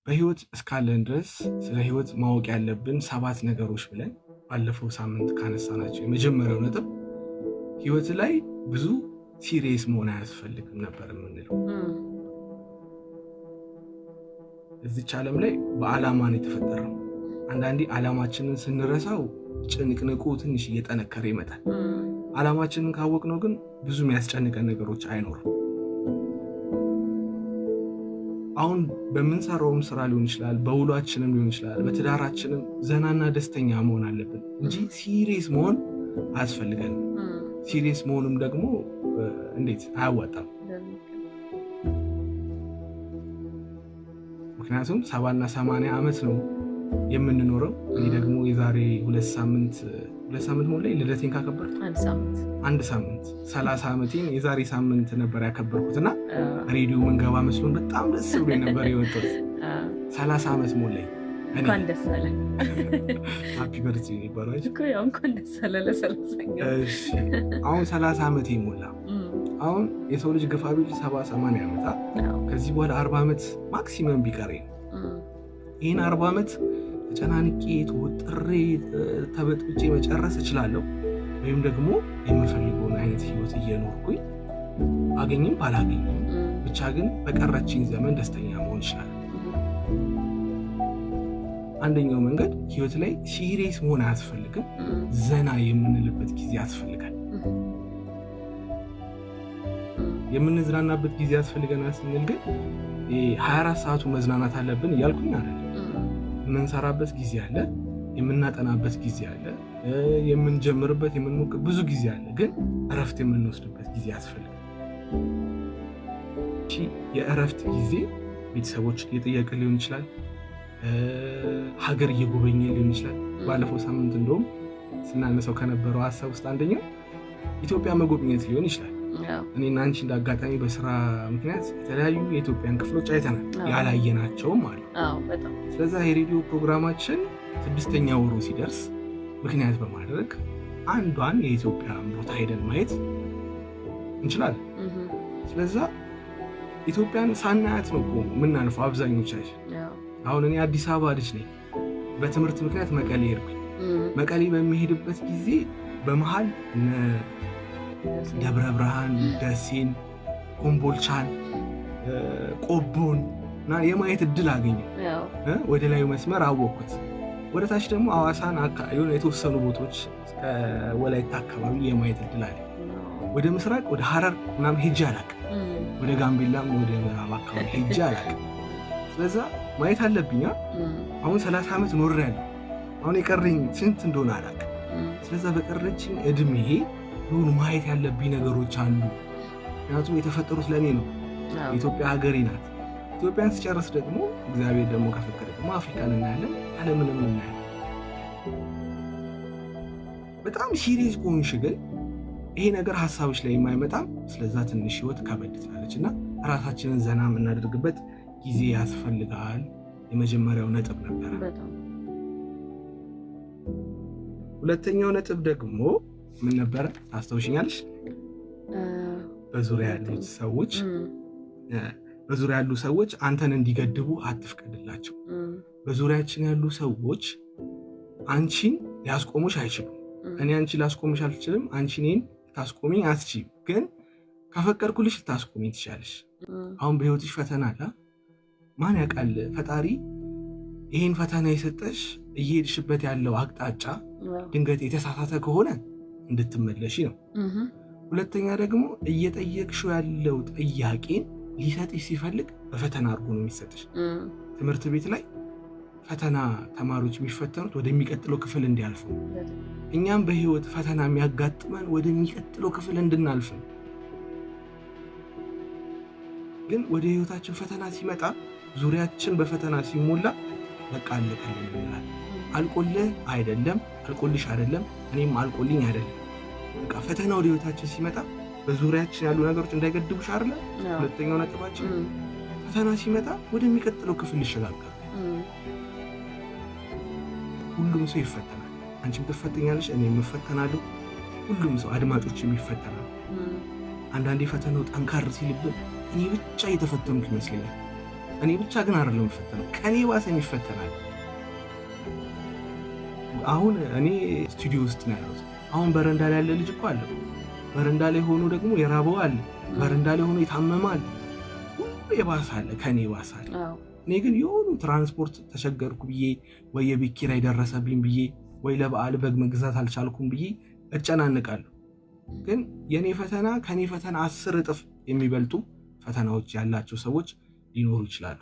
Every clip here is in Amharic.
በህይወት እስካለን ድረስ ስለ ህይወት ማወቅ ያለብን 7 ነገሮች ብለን ባለፈው ሳምንት ካነሳናቸው የመጀመሪያው ነጥብ ህይወት ላይ ብዙ ሲሪየስ መሆን አያስፈልግም ነበር የምንለው። እዚች ዓለም ላይ በዓላማ ነው የተፈጠረው። አንዳንዴ ዓላማችንን ስንረሳው ጭንቅንቁ ትንሽ እየጠነከረ ይመጣል። ዓላማችንን ካወቅነው ግን ብዙ የሚያስጨንቀን ነገሮች አይኖሩም። አሁን በምንሰራውም ስራ ሊሆን ይችላል፣ በውሏችንም ሊሆን ይችላል፣ በትዳራችንም ዘናና ደስተኛ መሆን አለብን እንጂ ሲሪየስ መሆን አያስፈልገንም። ሲሪየስ መሆንም ደግሞ እንዴት አያዋጣም። ምክንያቱም 70 እና 80 ዓመት ነው የምንኖረው። እኔ ደግሞ የዛሬ 2 ሳምንት ሞላኝ ልደቴን ካከበርኩ አንድ ሳምንት 30 ዓመቴን የዛሬ ሳምንት ነበር ያከበርኩትና ሬዲዮ መንገባ መስሎን በጣም ደስ ብሎ ነበር የወጣሁት። 30 ዓመት ሞላኝ። እንኳን ደስ አለ። ሃፒ በርዝዴይ ይባላል እኮ ያው እንኳን ደስ አለ ለ30ኛ። እሺ አሁን 30 ዓመቴ ሞላ። አሁን የሰው ልጅ ግፋ ቢል 70 80 ዓመት ከዚህ በኋላ 40 ዓመት ማክሲመም ቢቀረኝ ይሄን 40 ዓመት ተጨናንቄ ተወጥሬ ተበጥብጬ መጨረስ እችላለሁ፣ ወይም ደግሞ የምፈልገውን አይነት ህይወት እየኖርኩኝ አገኝም ባላገኝም ብቻ ግን በቀረችኝ ዘመን ደስተኛ መሆን ይችላል። አንደኛው መንገድ ህይወት ላይ ሲሪየስ መሆን አያስፈልግም፣ ዘና የምንልበት ጊዜ ያስፈልጋል። የምንዝናናበት ጊዜ ያስፈልገናል ስንል ግን 24 ሰዓቱ መዝናናት አለብን እያልኩኝ አይደለም። የምንሰራበት ጊዜ አለ፣ የምናጠናበት ጊዜ አለ፣ የምንጀምርበት የምንሞክር ብዙ ጊዜ አለ። ግን እረፍት የምንወስድበት ጊዜ ያስፈልጋል። እሺ የእረፍት ጊዜ ቤተሰቦች እየጠየቀ ሊሆን ይችላል፣ ሀገር እየጎበኘ ሊሆን ይችላል። ባለፈው ሳምንት እንደውም ስናነሳው ከነበረው ሀሳብ ውስጥ አንደኛው ኢትዮጵያ መጎብኘት ሊሆን ይችላል። እኔና አንቺ እንዳጋጣሚ በስራ ምክንያት የተለያዩ የኢትዮጵያን ክፍሎች አይተናል፣ ያላየናቸውም አሉ። ስለዛ የሬዲዮ ፕሮግራማችን 6ኛ ወሩ ሲደርስ ምክንያት በማድረግ አንዷን የኢትዮጵያ ቦታ ሄደን ማየት እንችላለን። ስለዛ ኢትዮጵያን ሳናያት ነው የምናልፈው አብዛኞቻችን። አሁን እኔ አዲስ አበባ ልጅ ነኝ፣ በትምህርት ምክንያት መቀሌ ሄድኩኝ። መቀሌ በሚሄድበት ጊዜ በመሃል ደብረ ብርሃን፣ ደሴን፣ ኮምቦልቻን፣ ቆቦን እና የማየት እድል አገኘሁ። ወደ ላዩ መስመር አወቅኩት። ወደ ታች ደግሞ አዋሳን የሆነ የተወሰኑ ቦታዎች እስከ ወላይታ አካባቢ የማየት እድል አለ። ወደ ምስራቅ ወደ ሐረር ምናምን ሄጄ አላውቅም። ወደ ጋምቤላም ወደ ምዕራብ አካባቢ ሄጄ አላውቅም። ስለዛ ማየት አለብኝ። አሁን 30 ዓመት ኖሬያለሁ። አሁን የቀረኝ ስንት እንደሆነ አላውቅም። ስለዛ በቀረችኝ እድሜ የሆኑ ማየት ያለብኝ ነገሮች አሉ። ምክንያቱም የተፈጠሩት ለእኔ ነው። የኢትዮጵያ ሀገሬ ናት። ኢትዮጵያን ስጨርስ ደግሞ እግዚአብሔር ደግሞ ከፈቀደ ደግሞ አፍሪካን እናያለን፣ ዓለምንም እናያለን። በጣም ሲሪየስ ከሆንሽ ግን ይሄ ነገር ሀሳቦች ላይ የማይመጣም። ስለዛ ትንሽ ህይወት ከበድ ትላለች እና ራሳችንን ዘና የምናደርግበት ጊዜ ያስፈልጋል። የመጀመሪያው ነጥብ ነበር። ሁለተኛው ነጥብ ደግሞ ምን ነበረ? ታስታውሽኛለሽ? በዙሪያ ያሉ ሰዎች አንተን እንዲገድቡ አትፍቀድላቸው። በዙሪያችን ያሉ ሰዎች አንቺን ሊያስቆሙሽ አይችሉም። እኔ አንቺ ላስቆምሽ አልችልም፣ አንቺ እኔን ታስቆሚኝ አትችይም። ግን ከፈቀድኩልሽ ልታስቆሚ ትችላለሽ። አሁን በህይወትሽ ፈተና አለ። ማን ያውቃል? ፈጣሪ ይሄን ፈተና የሰጠሽ እየሄድሽበት ያለው አቅጣጫ ድንገት የተሳሳተ ከሆነ እንድትመለሺ ነው። ሁለተኛ ደግሞ እየጠየቅሽው ያለው ጥያቄን ሊሰጥሽ ሲፈልግ በፈተና አድርጎ ነው የሚሰጥሽ። ትምህርት ቤት ላይ ፈተና ተማሪዎች የሚፈተኑት ወደሚቀጥለው ክፍል እንዲያልፉ፣ እኛም በህይወት ፈተና የሚያጋጥመን ወደሚቀጥለው ክፍል እንድናልፍ ነው። ግን ወደ ህይወታችን ፈተና ሲመጣ ዙሪያችን በፈተና ሲሞላ በቃ አለቀልኝ ይላል። አልቆልህ አይደለም፣ አልቆልሽ አይደለም፣ እኔም አልቆልኝ አይደለም። በቃ ፈተና ወደ ህይወታችን ሲመጣ በዙሪያችን ያሉ ነገሮች እንዳይገድቡሽ አይደለ? ሁለተኛው ነጥባችን ፈተና ሲመጣ ወደሚቀጥለው ክፍል ይሸጋገራል። ሁሉም ሰው ይፈተናል። አንቺም ትፈተኛለሽ፣ እኔም እፈተናለሁ። ሁሉም ሰው አድማጮችም ይፈተናል። አንዳንዴ ፈተናው ጠንካር ሲልብን እኔ ብቻ እየተፈተንኩ ይመስለኛል። እኔ ብቻ ግን አይደለም ፈተና ከኔ ባሰኝ ይፈተናል። አሁን እኔ ስቱዲዮ ውስጥ ነው ያለሁት። አሁን በረንዳ ላይ ያለ ልጅ እኮ አለ። በረንዳ ላይ ሆኖ ደግሞ የራበው አለ። በረንዳ ላይ ሆኖ የታመመ አለ። ሁሉ የባሰ አለ፣ ከኔ ባሰ አለ። እኔ ግን የሆኑ ትራንስፖርት ተቸገርኩ ብዬ ወይ የቤት ኪራይ ደረሰብኝ ብዬ ወይ ለበዓል በግ መግዛት አልቻልኩም ብዬ እጨናንቃለሁ። ግን የኔ ፈተና ከኔ ፈተና 10 እጥፍ የሚበልጡ ፈተናዎች ያላቸው ሰዎች ሊኖሩ ይችላሉ።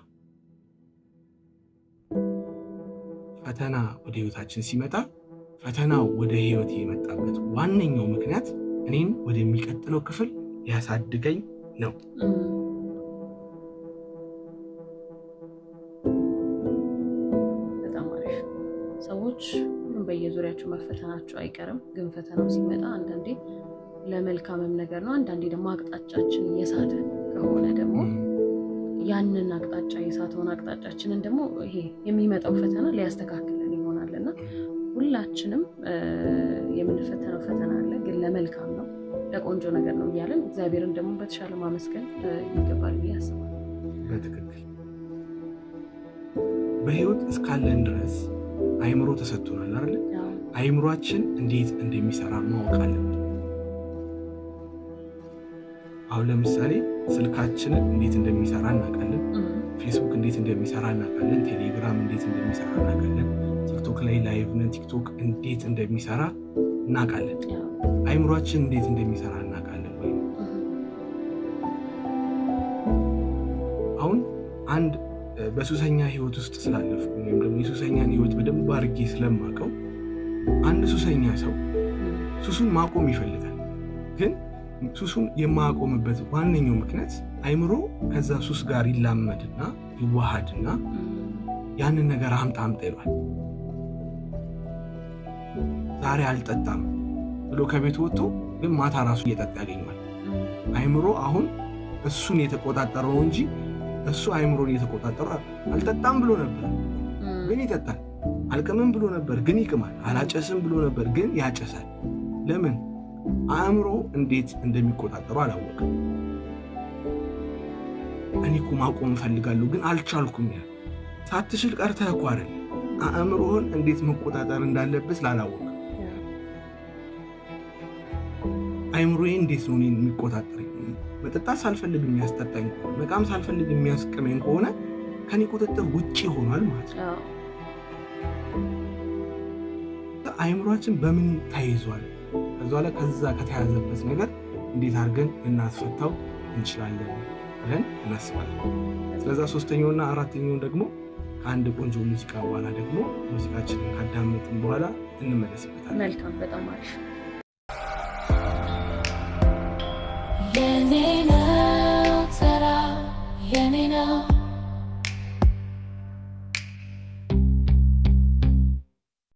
ፈተና ወደ ህይወታችን ሲመጣ ፈተናው ወደ ህይወት የመጣበት ዋነኛው ምክንያት እኔን ወደሚቀጥለው ክፍል ሊያሳድገኝ ነው። ሰዎች ሁሉም በየዙሪያቸው መፈተናቸው አይቀርም። ግን ፈተናው ሲመጣ አንዳንዴ ለመልካምም ነገር ነው። አንዳንዴ ደግሞ አቅጣጫችን እየሳተ ከሆነ ደግሞ ያንን አቅጣጫ የሳተውን አቅጣጫችንን ደግሞ ይሄ የሚመጣው ፈተና ሊያስተካክለን ይሆናልና ሁላችንም የምንፈተነው ፈተና አለ፣ ግን ለመልካም ነው፣ ለቆንጆ ነገር ነው እያለን እግዚአብሔርን ደግሞ በተሻለ ማመስገን ይገባል ብዬ አስባለሁ። በትክክል በህይወት እስካለን ድረስ አይምሮ ተሰጥቶናል አይደል? አይምሮአችን እንዴት እንደሚሰራ ማወቅ አለብን። አሁን ለምሳሌ ስልካችንን እንዴት እንደሚሰራ እናውቃለን። ፌስቡክ እንዴት እንደሚሰራ እናውቃለን። ቴሌግራም እንዴት እንደሚሰራ እናውቃለን። ቲክቶክ ላይ ላይቭ ነን። ቲክቶክ እንዴት እንደሚሰራ እናውቃለን። አይምሮአችን እንዴት እንደሚሰራ እናውቃለን ወይ? አሁን አንድ በሱሰኛ ህይወት ውስጥ ስላለፍኩ ወይም ደግሞ የሱሰኛን ህይወት በደንብ አድርጌ ስለማውቀው አንድ ሱሰኛ ሰው ሱሱን ማቆም ይፈልጋል። ግን ሱሱን የማቆምበት ዋነኛው ምክንያት አይምሮ ከዛ ሱስ ጋር ይላመድና ይዋሃድና ያንን ነገር አምጣ ይሏል። ዛሬ አልጠጣም ብሎ ከቤት ወጥቶ ግን ማታ ራሱ እየጠጣ ያገኛል። አይምሮ አሁን እሱን የተቆጣጠረው እንጂ እሱ አይምሮን የተቆጣጠረው አልጠጣም ብሎ ነበር ግን ይጠጣል። አልቅምም ብሎ ነበር ግን ይቅማል። አላጨስም ብሎ ነበር ግን ያጨሳል። ለምን? አእምሮ እንዴት እንደሚቆጣጠረው አላወቅም። እኔ እኮ ማቆም እፈልጋለሁ ግን አልቻልኩም። ያ ሳትችል ቀርተህ እኮ አይደል፣ አእምሮህን እንዴት መቆጣጠር እንዳለበት ላላወቅ። አይምሮዬ እንዴት ነው እኔን የሚቆጣጠረኝ? መጠጣት ሳልፈልግ የሚያስጠጣኝ ከሆነ መቃም ሳልፈልግ የሚያስቅመኝ ከሆነ ከኔ ቁጥጥር ውጪ ሆኗል ማለት ነው። አይምሮአችን በምን ተይዟል? ከዛ ከተያዘበት ነገር እንዴት አድርገን እናስፈታው እንችላለን ብለን እናስባለን። ስለዛ ሶስተኛውና አራተኛውን ደግሞ ከአንድ ቆንጆ ሙዚቃ በኋላ ደግሞ ሙዚቃችንን ካዳመጥን በኋላ እንመለስበታለን። መልካም፣ በጣም አሪፍ። የኔ ነው ተራ የኔ ነው